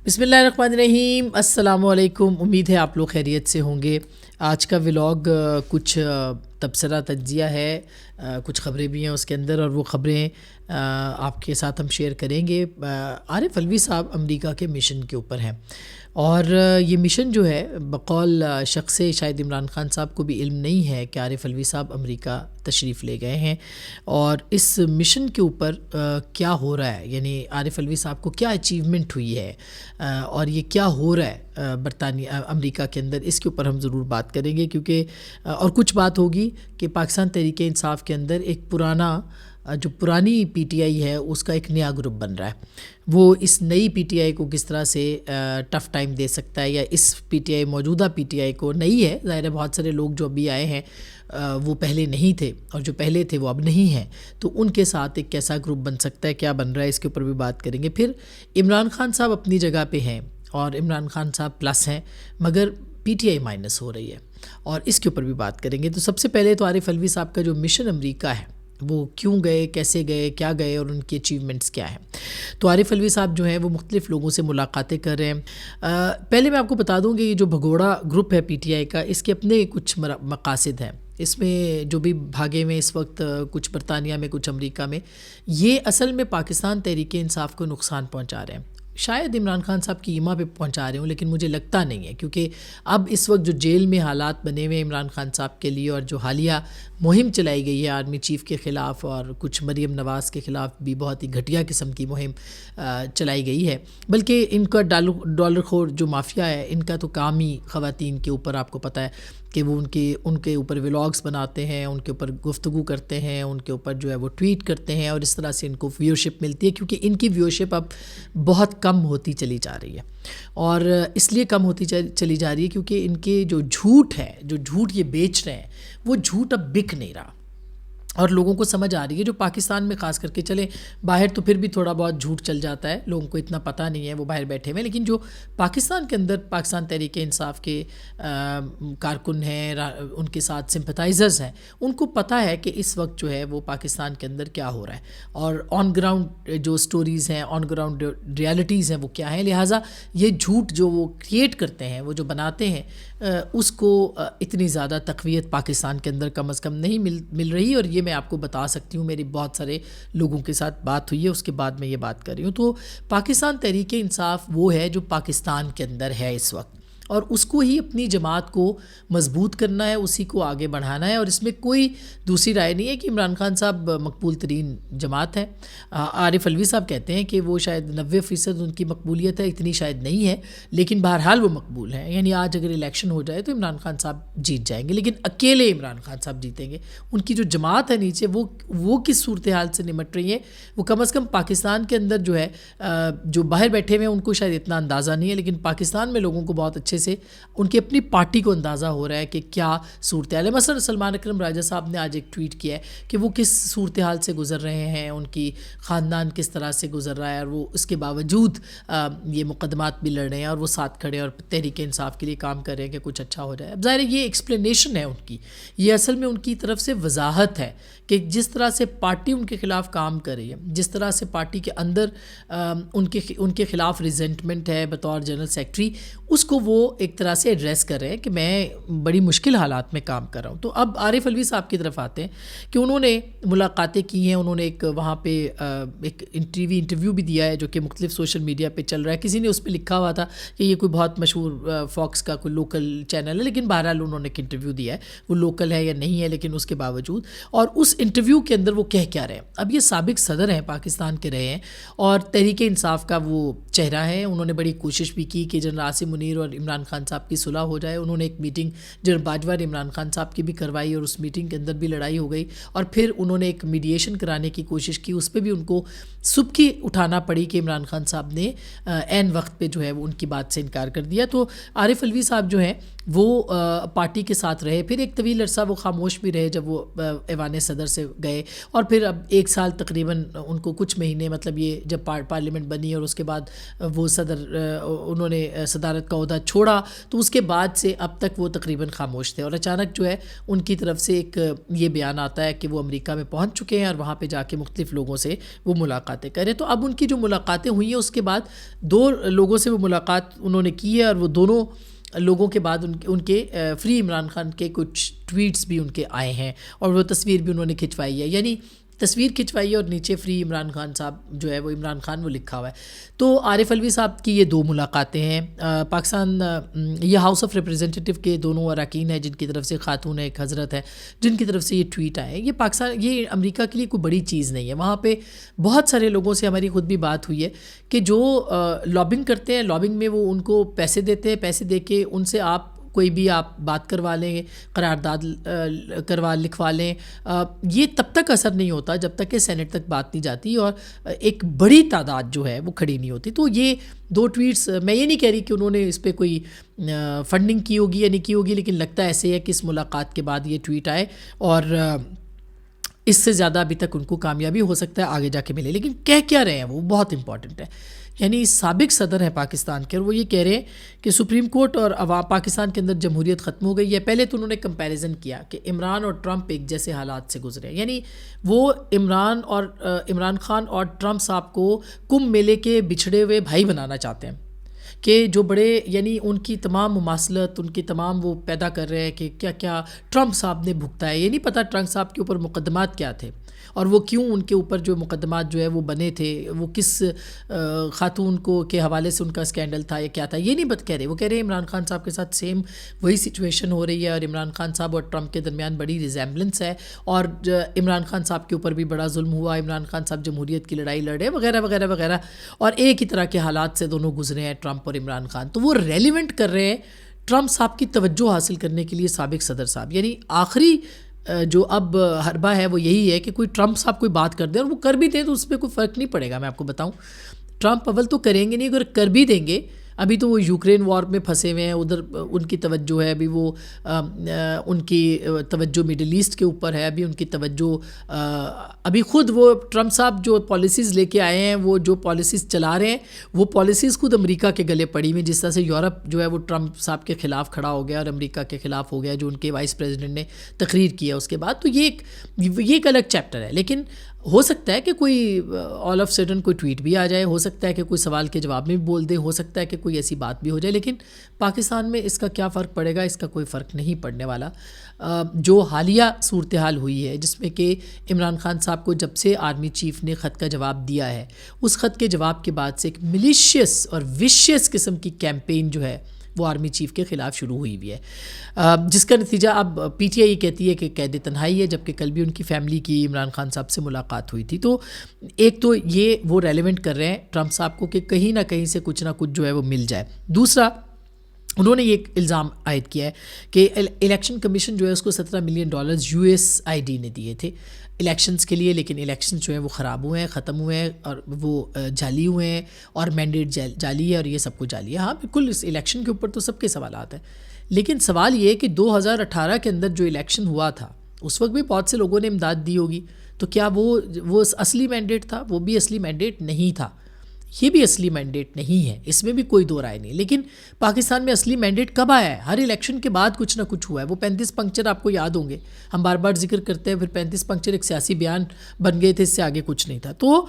بسم اللہ الرحمن الرحیم، السلام علیکم۔ امید ہے آپ لوگ خیریت سے ہوں گے۔ آج کا ولاگ کچھ تبصرہ تجزیہ ہے، کچھ خبریں بھی ہیں اس کے اندر، اور وہ خبریں آپ کے ساتھ ہم شیئر کریں گے۔ عارف علوی صاحب امریکہ کے مشن کے اوپر ہیں، اور یہ مشن جو ہے بقول شخص شاید عمران خان صاحب کو بھی علم نہیں ہے کہ عارف علوی صاحب امریکہ تشریف لے گئے ہیں، اور اس مشن کے اوپر کیا ہو رہا ہے، یعنی عارف علوی صاحب کو کیا اچیومنٹ ہوئی ہے اور یہ کیا ہو رہا ہے برطانیہ امریکہ کے اندر، اس کے اوپر ہم ضرور بات کریں گے، کیونکہ اور کچھ بات ہوگی کہ پاکستان تحریک انصاف کے اندر ایک جو پرانی پی ٹی آئی ہے اس کا ایک نیا گروپ بن رہا ہے، وہ اس نئی پی ٹی آئی کو کس طرح سے ٹف ٹائم دے سکتا ہے، یا اس پی ٹی آئی موجودہ پی ٹی آئی کو، نئی ہے ظاہر ہے، بہت سارے لوگ جو ابھی آئے ہیں وہ پہلے نہیں تھے، اور جو پہلے تھے وہ اب نہیں ہیں، تو ان کے ساتھ ایک کیسا گروپ بن سکتا ہے، کیا بن رہا ہے، اس کے اوپر بھی بات کریں گے۔ پھر عمران خان صاحب اپنی جگہ پہ ہیں، اور عمران خان صاحب پلس ہیں، مگر پی ٹی آئی مائنس ہو رہی ہے، اور اس کے اوپر بھی بات کریں گے۔ تو سب سے پہلے تو عارف علوی صاحب کا جو مشن امریکہ ہے وہ کیوں گئے، کیسے گئے، کیا گئے، اور ان کی اچیومنٹس کیا ہیں۔ تو عارف علوی صاحب جو ہیں وہ مختلف لوگوں سے ملاقاتیں کر رہے ہیں۔ پہلے میں آپ کو بتا دوں کہ یہ جو بھگوڑا گروپ ہے پی ٹی آئی کا، اس کے اپنے کچھ مقاصد ہیں، اس میں جو بھی بھاگے ہوئے اس وقت، کچھ برطانیہ میں، کچھ امریکہ میں، یہ اصل میں پاکستان تحریک انصاف کو نقصان پہنچا رہے ہیں۔ شاید عمران خان صاحب کی ایما پہ پہنچا رہے ہوں، لیکن مجھے لگتا نہیں ہے، کیونکہ اب اس وقت جو جیل میں حالات بنے ہوئے عمران خان صاحب کے لیے، اور جو حالیہ مہم چلائی گئی ہے آرمی چیف کے خلاف، اور کچھ مریم نواز کے خلاف بھی بہت ہی گھٹیا قسم کی مہم چلائی گئی ہے، بلکہ ان کا ڈالر خور جو مافیا ہے، ان کا تو کام ہی خواتین کے اوپر، آپ کو پتہ ہے کہ وہ ان کے اوپر ولاگز بناتے ہیں، ان کے اوپر گفتگو کرتے ہیں، ان کے اوپر جو ہے وہ ٹویٹ کرتے ہیں، اور اس طرح سے ان کو ویورشپ ملتی ہے، کیونکہ ان کی ویورشپ اب بہت کم ہوتی چلی جا رہی ہے، اور اس لیے کم ہوتی چلی جا رہی ہے کیونکہ ان کے جو جھوٹ ہے، جو جھوٹ یہ بیچ رہے ہیں، وہ جھوٹ اب بک نہیں رہا، اور لوگوں کو سمجھ آ رہی ہے، جو پاکستان میں خاص کر کے، چلیں باہر تو پھر بھی تھوڑا بہت جھوٹ چل جاتا ہے، لوگوں کو اتنا پتہ نہیں ہے، وہ باہر بیٹھے ہوئے، لیکن جو پاکستان کے اندر پاکستان تحریک انصاف کے کارکن ہیں، ان کے ساتھ سمپتھائزرز ہیں، ان کو پتہ ہے کہ اس وقت جو ہے وہ پاکستان کے اندر کیا ہو رہا ہے، اور آن گراؤنڈ جو سٹوریز ہیں، آن گراؤنڈ ریالٹیز ہیں، وہ کیا ہیں، لہٰذا یہ جھوٹ جو وہ کریٹ کرتے ہیں، وہ جو بناتے ہیں، اس کو اتنی زیادہ تقویت پاکستان کے اندر کم از کم نہیں مل رہی، اور یہ میں آپ کو بتا سکتی ہوں، میری بہت سارے لوگوں کے ساتھ بات ہوئی ہے، اس کے بعد میں یہ بات کر رہی ہوں۔ تو پاکستان تحریک انصاف وہ ہے جو پاکستان کے اندر ہے اس وقت، اور اس کو ہی اپنی جماعت کو مضبوط کرنا ہے، اسی کو آگے بڑھانا ہے، اور اس میں کوئی دوسری رائے نہیں ہے کہ عمران خان صاحب مقبول ترین جماعت ہے۔ عارف علوی صاحب کہتے ہیں کہ وہ شاید 90% ان کی مقبولیت ہے، اتنی شاید نہیں ہے، لیکن بہرحال وہ مقبول ہیں، یعنی آج اگر الیکشن ہو جائے تو عمران خان صاحب جیت جائیں گے، لیکن اکیلے عمران خان صاحب جیتیں گے۔ ان کی جو جماعت ہے نیچے، وہ کس صورتحال سے نمٹ رہی ہے، وہ کم از کم پاکستان کے اندر جو ہے، جو باہر بیٹھے ہوئے ہیں ان کو شاید اتنا اندازہ نہیں ہے، لیکن پاکستان میں لوگوں کو بہت اچھے سے ان کی اپنی پارٹی کو اندازہ ہو رہا ہے کہ کیا صورتحال ہے۔ مثلا سلمان اکرم راجہ صاحب نے آج ایک ٹویٹ کیا ہے کہ وہ کس صورتحال سے گزر رہے ہیں، ان کی خاندان کس طرح سے گزر رہا ہے، اور وہ اس کے باوجود یہ مقدمات بھی لڑ رہے ہیں، اور وہ ساتھ کھڑے اور تحریک انصاف کے لیے کام کر رہے ہیں کہ کچھ اچھا ہو جائے۔ اب ظاہر ہے یہ ایکسپلینیشن ہے ان کی، یہ اصل میں ان کی طرف سے وضاحت ہے کہ جس طرح سے پارٹی ان کے خلاف کام کر رہی ہے، جس طرح سے پارٹی کے اندر ان کے خلاف ریزنٹمنٹ ہے بطور جنرل سیکرٹری، اس کو وہ ایک طرح سے ایڈریس کر رہے ہیں کہ میں بڑی مشکل حالات میں کام کر رہا ہوں۔ تو اب عارف علوی صاحب کی طرف آتے ہیں کہ انہوں نے ملاقاتیں کی ہیں، انہوں نے ایک وہاں پہ ایک انٹرویو بھی دیا ہے جو کہ مختلف سوشل میڈیا پہ چل رہا ہے، کسی نے اس پہ لکھا ہوا تھا کہ یہ کوئی بہت مشہور فاکس کا کوئی لوکل چینل ہے، لیکن بہرحال انہوں نے ایک انٹرویو دیا ہے، وہ لوکل ہے یا نہیں ہے، لیکن اس کے باوجود، اور اس انٹرویو کے اندر وہ کیا رہے ہیں۔ اب یہ سابق صدر ہیں، پاکستان کے رہے ہیں، اور تحریک انصاف کا وہ چہرہ ہے، انہوں نے بڑی کوشش بھی کی کہ جنرل عاصم منیر اور عمران خان صاحب کی صلح ہو جائے، انہوں نے ایک میٹنگ جنرل باجوہ اور عمران خان صاحب کی بھی کروائی، اور اس میٹنگ کے اندر بھی لڑائی ہو گئی، اور پھر انہوں نے ایک میڈیشن کرانے کی کوشش کی، اس پہ بھی ان کو سبکی اٹھانا پڑی کہ عمران خان صاحب نے عین وقت پہ جو ہے وہ ان کی بات سے انکار کر دیا۔ تو عارف علوی صاحب جو ہیں وہ پارٹی کے ساتھ رہے، پھر ایک طویل عرصہ وہ خاموش بھی رہے جب وہ ایوان صدر سے گئے، اور پھر اب ایک سال تقریباً ان کو کچھ مہینے، مطلب یہ جب پارلیمنٹ بنی اور اس کے بعد وہ انہوں نے صدارت کا عہدہ چھوڑا تو اس کے بعد سے اب تک وہ تقریباً خاموش تھے، اور اچانک جو ہے ان کی طرف سے ایک یہ بیان آتا ہے کہ وہ امریکہ میں پہنچ چکے ہیں اور وہاں پہ جا کے مختلف لوگوں سے وہ ملاقاتیں کریں. تو اب ان کی جو ملاقاتیں ہوئی ہیں اس کے بعد 2 لوگوں سے وہ ملاقات انہوں نے کی ہے، اور وہ دونوں لوگوں کے بعد ان کے فری عمران خان کے کچھ ٹویٹس بھی ان کے آئے ہیں، اور وہ تصویر بھی انہوں نے کھنچوائی ہے، یعنی تصویر کھنچوائی ہے اور نیچے فری عمران خان صاحب جو ہے وہ عمران خان وہ لکھا ہوا ہے. تو عارف الوی صاحب کی یہ 2 ملاقاتیں ہیں. پاکستان یہ ہاؤس آف ریپریزنٹیٹیو کے دونوں اراکین ہیں، جن کی طرف سے خاتون ہے، ایک حضرت ہے، جن کی طرف سے یہ ٹویٹ آئے. یہ امریکہ کے لیے کوئی بڑی چیز نہیں ہے. وہاں پہ بہت سارے لوگوں سے ہماری خود بھی بات ہوئی ہے کہ جو لابنگ کرتے ہیں، لابنگ میں وہ ان کو پیسے دیتے ہیں، پیسے دے کے ان سے آپ کوئی بھی آپ بات کروا لیں، قرارداد لکھوا لیں. یہ تب تک اثر نہیں ہوتا جب تک کہ سینٹ تک بات نہیں جاتی اور ایک بڑی تعداد جو ہے وہ کھڑی نہیں ہوتی. تو یہ 2 ٹویٹس، میں یہ نہیں کہہ رہی کہ انہوں نے اس پہ کوئی فنڈنگ کی ہوگی یا نہیں کی ہوگی، لیکن لگتا ہے ایسے ہے کہ اس ملاقات کے بعد یہ ٹویٹ آئے، اور اس سے زیادہ ابھی تک ان کو کامیابی ہو سکتا ہے آگے جا کے ملے. لیکن کہہ کیا رہے ہیں وہ بہت امپورٹنٹ ہے. یعنی سابق صدر ہیں پاکستان کے، اور وہ یہ کہہ رہے ہیں کہ سپریم کورٹ اور عوام پاکستان کے اندر جمہوریت ختم ہو گئی ہے. پہلے تو انہوں نے کمپیریزن کیا کہ عمران اور ٹرمپ ایک جیسے حالات سے گزرے، یعنی وہ عمران خان اور ٹرمپ صاحب کو کمبھ میلے کے بچھڑے ہوئے بھائی بنانا چاہتے ہیں کہ جو بڑے، یعنی ان کی تمام مماثلت، ان کی تمام وہ پیدا کر رہے ہیں کہ کیا کیا ٹرمپ صاحب نے بھگتا ہے. یہ نہیں پتہ ٹرمپ صاحب کے اوپر مقدمات کیا تھے اور وہ کیوں ان کے اوپر جو مقدمات جو ہے وہ بنے تھے، وہ کس خاتون کو کے حوالے سے ان کا اسکینڈل تھا یا کیا تھا. یہ نہیں کہہ رہے، وہ کہہ رہے ہیں عمران خان صاحب کے ساتھ سیم وہی سچویشن ہو رہی ہے، اور عمران خان صاحب اور ٹرمپ کے درمیان بڑی ریزیمبلنس ہے، اور عمران خان صاحب کے اوپر بھی بڑا ظلم ہوا، عمران خان صاحب جمہوریت کی لڑائی لڑے وغیرہ وغیرہ وغیرہ، اور ایک ہی طرح کے حالات سے دونوں گزرے ہیں ٹرمپ اور عمران خان. تو وہ ریلیونٹ کر رہے ہیں ٹرمپ صاحب کی توجہ حاصل کرنے کے لیے سابق صدر صاحب. یعنی آخری جو اب حربہ ہے وہ یہی ہے کہ کوئی ٹرمپ صاحب کوئی بات کر دیں، اور وہ کر بھی دیں تو اس پہ کوئی فرق نہیں پڑے گا. میں آپ کو بتاؤں، ٹرمپ اول تو کریں گے نہیں، اگر کر بھی دیں گے، ابھی تو وہ یوکرین وار میں پھنسے ہوئے ہیں، ادھر ان کی توجہ ہے، ابھی وہ ان کی توجہ مڈل ایسٹ کے اوپر ہے، ابھی ان کی توجہ ابھی خود وہ ٹرمپ صاحب جو پالیسیز لے کے آئے ہیں، وہ جو پالیسیز چلا رہے ہیں، وہ پالیسیز خود امریکہ کے گلے پڑی ہوئی. جس طرح سے یورپ جو ہے وہ ٹرمپ صاحب کے خلاف کھڑا ہو گیا اور امریکہ کے خلاف ہو گیا، جو ان کے وائس پریزیڈنٹ نے تقریر کی ہے اس کے بعد. تو یہ ایک الگ چیپٹر ہے. لیکن ہو سکتا ہے کہ کوئی آل آف سڈن کوئی ٹویٹ بھی آ جائے، ہو سکتا ہے کہ کوئی سوال کے جواب میں بھی بول دیں، ہو سکتا ہے کہ کوئی ایسی بات بھی ہو جائے. لیکن پاکستان میں اس کا کیا فرق پڑے گا؟ اس کا کوئی فرق نہیں پڑنے والا. جو حالیہ صورتحال ہوئی ہے جس میں کہ عمران خان صاحب کو جب سے آرمی چیف نے خط کا جواب دیا ہے، اس خط کے جواب کے بعد سے ایک ملیشیس اور ویشیس قسم کی کیمپین جو ہے وہ آرمی چیف کے خلاف شروع ہوئی ہے، جس کا نتیجہ اب پی ٹی آئی کہتی ہے کہ قید تنہائی ہے، جبکہ کل بھی ان کی فیملی کی عمران خان صاحب سے ملاقات ہوئی تھی. تو ایک تو یہ وہ ریلیونٹ کر رہے ہیں ٹرمپ صاحب کو کہ کہیں نہ کہیں سے کچھ نہ کچھ جو ہے وہ مل جائے. دوسرا، انہوں نے یہ ایک الزام عائد کیا ہے کہ الیکشن کمیشن جو ہے اس کو $17 ملین USAID نے دیے تھے الیکشنز کے لیے، لیکن الیکشنز جو ہیں وہ خراب ہوئے ہیں، ختم ہوئے ہیں، اور وہ جعلی ہوئے ہیں، اور مینڈیٹ جعلی ہے، اور یہ سب کچھ جعلی ہے. ہاں بالکل، اس الیکشن کے اوپر تو سب کے سوالات ہیں، لیکن سوال یہ ہے کہ 2018 کے اندر جو الیکشن ہوا تھا اس وقت بھی بہت سے لوگوں نے امداد دی ہوگی، تو کیا وہ اصلی مینڈیٹ تھا؟ وہ بھی اصلی مینڈیٹ نہیں تھا، یہ بھی اصلی مینڈیٹ نہیں ہے، اس میں بھی کوئی دو رائے نہیں. لیکن پاکستان میں اصلی مینڈیٹ کب آیا ہے؟ ہر الیکشن کے بعد کچھ نہ کچھ ہوا ہے. وہ 35 پنکچر آپ کو یاد ہوں گے، ہم بار بار ذکر کرتے ہیں، پھر 35 پنکچر ایک سیاسی بیان بن گئے تھے، اس سے آگے کچھ نہیں تھا. تو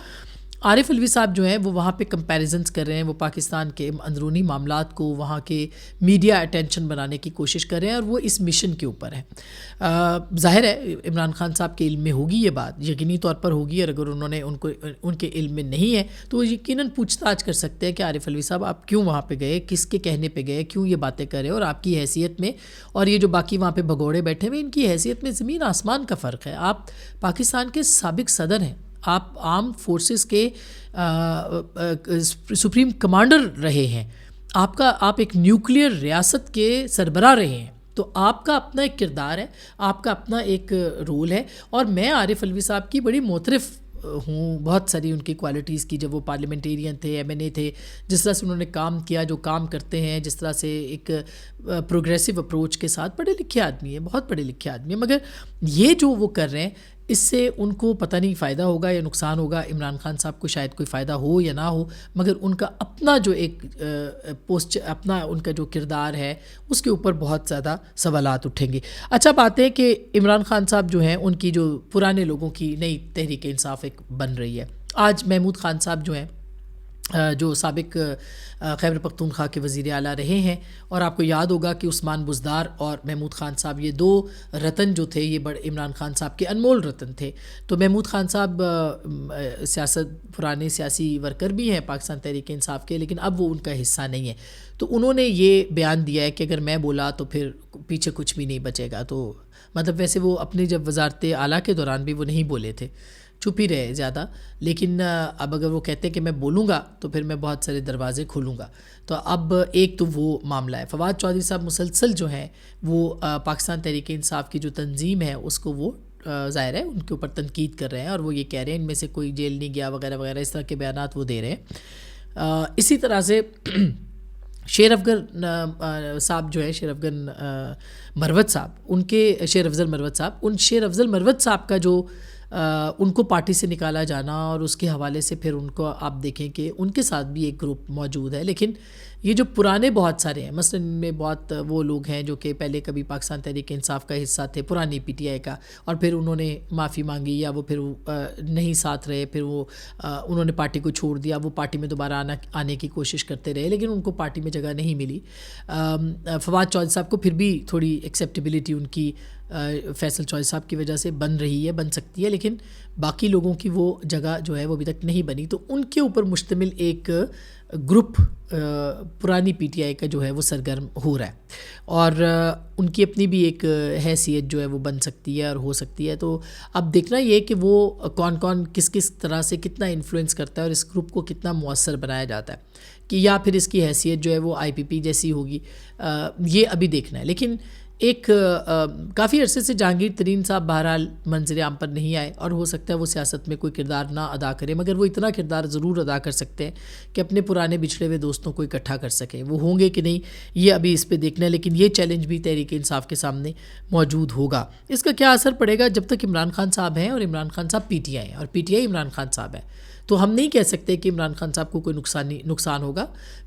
عارف الوی صاحب جو ہیں وہ وہاں پہ کمپیریزنس کر رہے ہیں، وہ پاکستان کے اندرونی معاملات کو وہاں کے میڈیا اٹینشن بنانے کی کوشش کر رہے ہیں، اور وہ اس مشن کے اوپر ہیں. ظاہر ہے عمران خان صاحب کے علم میں ہوگی یہ بات، یقینی طور پر ہوگی، اور اگر انہوں نے ان کے علم میں نہیں ہے تو وہ یقیناً پوچھ تاچھ کر سکتے ہیں کہ عارف الوی صاحب آپ کیوں وہاں پہ گئے، کس کے کہنے پہ گئے، کیوں یہ باتیں کر رہے ہیں، اور آپ کی حیثیت میں، اور یہ جو باقی وہاں پہ بھگوڑے بیٹھے ہوئے، ان کی حیثیت میں زمین آسمان کا فرق ہے. آپ پاکستان کے سابق صدر ہیں، آپ آرم فورسز کے سپریم کمانڈر رہے ہیں، آپ ایک نیوکلیئر ریاست کے سربراہ رہے ہیں، تو آپ کا اپنا ایک کردار ہے، آپ کا اپنا ایک رول ہے. اور میں عارف الوی صاحب کی بڑی معترف ہوں بہت ساری ان کی کوالٹیز کی، جب وہ پارلیمنٹیرین تھے، MNA تھے، جس طرح سے انہوں نے کام کیا، جو کام کرتے ہیں، جس طرح سے ایک پروگریسو اپروچ کے ساتھ، پڑھے لکھے آدمی ہیں، بہت پڑھے لکھے آدمی ہیں. مگر یہ جو وہ کر رہے ہیں، اس سے ان کو پتہ نہیں فائدہ ہوگا یا نقصان ہوگا. عمران خان صاحب کو شاید کوئی فائدہ ہو یا نہ ہو، مگر ان کا اپنا جو ایک اپنا ان کا جو کردار ہے اس کے اوپر بہت زیادہ سوالات اٹھیں گے. اچھا بات ہے کہ عمران خان صاحب جو ہیں ان کی جو پرانے لوگوں کی نئی تحریک انصاف ایک بن رہی ہے. آج محمود خان صاحب جو ہیں جو سابق خیبر پختونخوا کے وزیر اعلیٰ رہے ہیں، اور آپ کو یاد ہوگا کہ عثمان بزدار اور محمود خان صاحب یہ دو رتن جو تھے یہ بڑے عمران خان صاحب کے انمول رتن تھے. تو محمود خان صاحب پرانے سیاسی ورکر بھی ہیں پاکستان تحریک انصاف کے، لیکن اب وہ ان کا حصہ نہیں ہے. تو انہوں نے یہ بیان دیا ہے کہ اگر میں بولا تو پھر پیچھے کچھ بھی نہیں بچے گا. تو مطلب ویسے وہ اپنی جب وزارت اعلیٰ کے دوران بھی وہ نہیں بولے تھے، چپ ہی رہے زیادہ، لیکن اب اگر وہ کہتے ہیں کہ میں بولوں گا تو پھر میں بہت سارے دروازے کھولوں گا. تو اب ایک تو وہ معاملہ ہے. فواد چودھری صاحب مسلسل جو ہیں وہ پاکستان تحریک انصاف کی جو تنظیم ہے اس کو وہ ظاہر ہے ان کے اوپر تنقید کر رہے ہیں، اور وہ یہ کہہ رہے ہیں ان میں سے کوئی جیل نہیں گیا وغیرہ وغیرہ، اس طرح کے بیانات وہ دے رہے ہیں. اسی طرح سے شیر افضل صاحب جو ہے، شیر افضل مروت صاحب، ان کے شیر افضل مروت صاحب، ان شیر افضل مروت صاحب کا جو ان کو پارٹی سے نکالا جانا، اور اس کے حوالے سے پھر ان کو آپ دیکھیں کہ ان کے ساتھ بھی ایک گروپ موجود ہے. لیکن یہ جو پرانے بہت سارے ہیں، مثلا ان میں بہت وہ لوگ ہیں جو کہ پہلے کبھی پاکستان تحریک انصاف کا حصہ تھے، پرانی پی ٹی آئی کا، اور پھر انہوں نے معافی مانگی یا وہ پھر نہیں ساتھ رہے، پھر وہ انہوں نے پارٹی کو چھوڑ دیا، وہ پارٹی میں دوبارہ آنے کی کوشش کرتے رہے، لیکن ان کو پارٹی میں جگہ نہیں ملی. فواد چودھری صاحب کو پھر بھی تھوڑی ایکسیپٹیبلٹی ان کی فیصل چودھری صاحب کی وجہ سے بن رہی ہے، بن سکتی ہے، لیکن باقی لوگوں کی وہ جگہ جو ہے وہ ابھی تک نہیں بنی. تو ان کے اوپر مشتمل ایک گروپ پرانی پی ٹی آئی کا جو ہے وہ سرگرم ہو رہا ہے، اور ان کی اپنی بھی ایک حیثیت جو ہے وہ بن سکتی ہے اور ہو سکتی ہے. تو اب دیکھنا یہ کہ وہ کون کون کس کس طرح سے کتنا انفلوئنس کرتا ہے اور اس گروپ کو کتنا مؤثر بنایا جاتا ہے، کہ یا پھر اس کی حیثیت جو ہے وہ آئی پی پی جیسی ہوگی، یہ ابھی دیکھنا ہے. لیکن ایک کافی عرصے سے جہانگیر ترین صاحب بہرحال منظر عام پر نہیں آئے، اور ہو سکتا ہے وہ سیاست میں کوئی کردار نہ ادا کرے، مگر وہ اتنا کردار ضرور ادا کر سکتے ہیں کہ اپنے پرانے بچھڑے ہوئے دوستوں کو اکٹھا کر سکیں. وہ ہوں گے کہ نہیں یہ ابھی اس پہ دیکھنا ہے، لیکن یہ چیلنج بھی تحریک انصاف کے سامنے موجود ہوگا. اس کا کیا اثر پڑے گا؟ جب تک عمران خان صاحب ہیں، اور عمران خان صاحب پی ٹی آئی ہیں، اور P T I Imran Khan صاحب ہے، تو ہم نہیں کہہ سکتے کہ عمران خان صاحب کو کوئی نقصان ہوگا.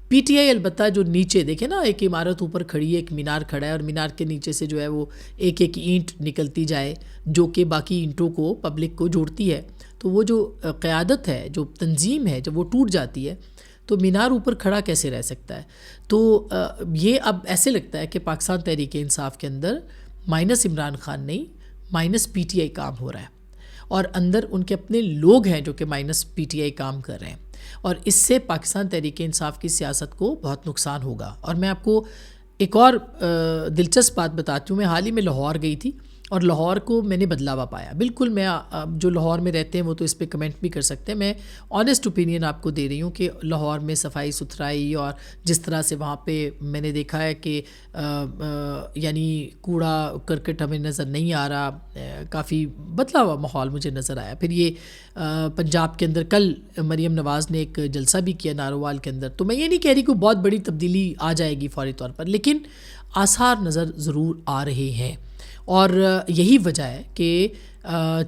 پی ٹی آئی البتہ جو نیچے دیکھیں نا، ایک عمارت اوپر کھڑی ہے، ایک مینار کھڑا ہے، اور مینار کے نیچے سے جو ہے وہ ایک ایک اینٹ نکلتی جائے جو کہ باقی اینٹوں کو پبلک کو جوڑتی ہے. تو وہ جو قیادت ہے، جو تنظیم ہے، جب وہ ٹوٹ جاتی ہے تو مینار اوپر کھڑا کیسے رہ سکتا ہے؟ تو یہ اب ایسے لگتا ہے کہ پاکستان تحریک انصاف کے اندر مائنس عمران خان نہیں، مائنس پی ٹی آئی کام ہو رہا ہے، اور اندر ان کے اپنے لوگ ہیں جو کہ مائنس پی ٹی آئی کام کر رہے ہیں، اور اس سے پاکستان تحریک انصاف کی سیاست کو بہت نقصان ہوگا. اور میں آپ کو ایک اور دلچسپ بات بتاتی ہوں. میں حال ہی میں لاہور گئی تھی، اور لاہور کو میں نے بدلاوا پایا. بالکل میں جو لاہور میں رہتے ہیں وہ تو اس پہ کمنٹ بھی کر سکتے ہیں، میں آنیسٹ اوپینین آپ کو دے رہی ہوں کہ لاہور میں صفائی ستھرائی اور جس طرح سے وہاں پہ میں نے دیکھا ہے کہ یعنی کوڑا کرکٹ ہمیں نظر نہیں آ رہا، کافی بدلا ہوا ماحول مجھے نظر آیا. پھر یہ پنجاب کے اندر کل مریم نواز نے ایک جلسہ بھی کیا نارووال کے اندر. تو میں یہ نہیں کہہ رہی کہ بہت بڑی تبدیلی آ جائے گی فوری طور پر، لیکن آثار نظر ضرور آ رہے ہیں. اور یہی وجہ ہے کہ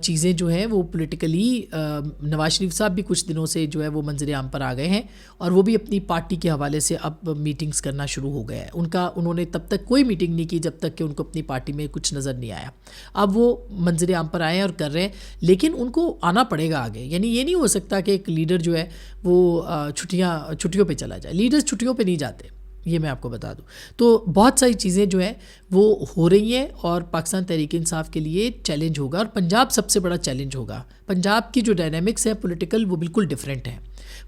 چیزیں جو ہیں وہ پولیٹیکلی نواز شریف صاحب بھی کچھ دنوں سے جو ہے وہ منظر عام پر آ گئے ہیں، اور وہ بھی اپنی پارٹی کے حوالے سے اب میٹنگز کرنا شروع ہو گئے ہیں. انہوں نے تب تک کوئی میٹنگ نہیں کی جب تک کہ ان کو اپنی پارٹی میں کچھ نظر نہیں آیا. اب وہ منظر عام پر آئے ہیں اور کر رہے ہیں، لیکن ان کو آنا پڑے گا آگے. یعنی یہ نہیں ہو سکتا کہ ایک لیڈر جو ہے وہ چھٹیوں پہ چلا جائے. لیڈرز چھٹیوں پہ نہیں جاتے، یہ میں آپ کو بتا دوں. تو بہت ساری چیزیں جو ہیں وہ ہو رہی ہیں، اور پاکستان تحریک انصاف کے لیے چیلنج ہوگا، اور پنجاب سب سے بڑا چیلنج ہوگا. پنجاب کی جو ڈائنامکس ہے پولیٹیکل، وہ بالکل ڈیفرنٹ ہے.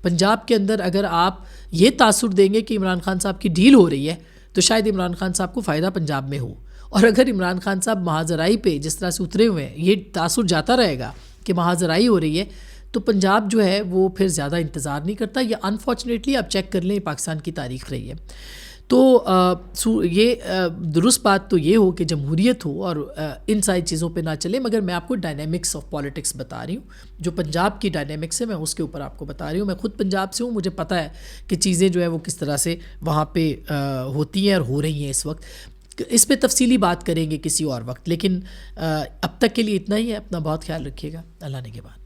پنجاب کے اندر اگر آپ یہ تاثر دیں گے کہ عمران خان صاحب کی ڈیل ہو رہی ہے تو شاید عمران خان صاحب کو فائدہ پنجاب میں ہو، اور اگر عمران خان صاحب محاذرائی پہ جس طرح سے اترے ہوئے ہیں، یہ تاثر جاتا رہے گا کہ محاذرائی ہو رہی ہے، تو پنجاب جو ہے وہ پھر زیادہ انتظار نہیں کرتا. یہ انفارچونیٹلی آپ چیک کر لیں پاکستان کی تاریخ رہی ہے. تو یہ درست بات تو یہ ہو کہ جمہوریت ہو اور ان ساری چیزوں پہ نہ چلے، مگر میں آپ کو ڈائنامکس آف پالیٹکس بتا رہی ہوں. جو پنجاب کی ڈائنامکس ہے میں اس کے اوپر آپ کو بتا رہی ہوں. میں خود پنجاب سے ہوں، مجھے پتہ ہے کہ چیزیں جو ہے وہ کس طرح سے وہاں پہ ہوتی ہیں اور ہو رہی ہیں اس وقت. اس پہ تفصیلی بات کریں گے کسی اور وقت، لیکن اب تک کے لیے اتنا ہی ہے. اپنا بہت خیال رکھیے گا. اللہ نگہبان.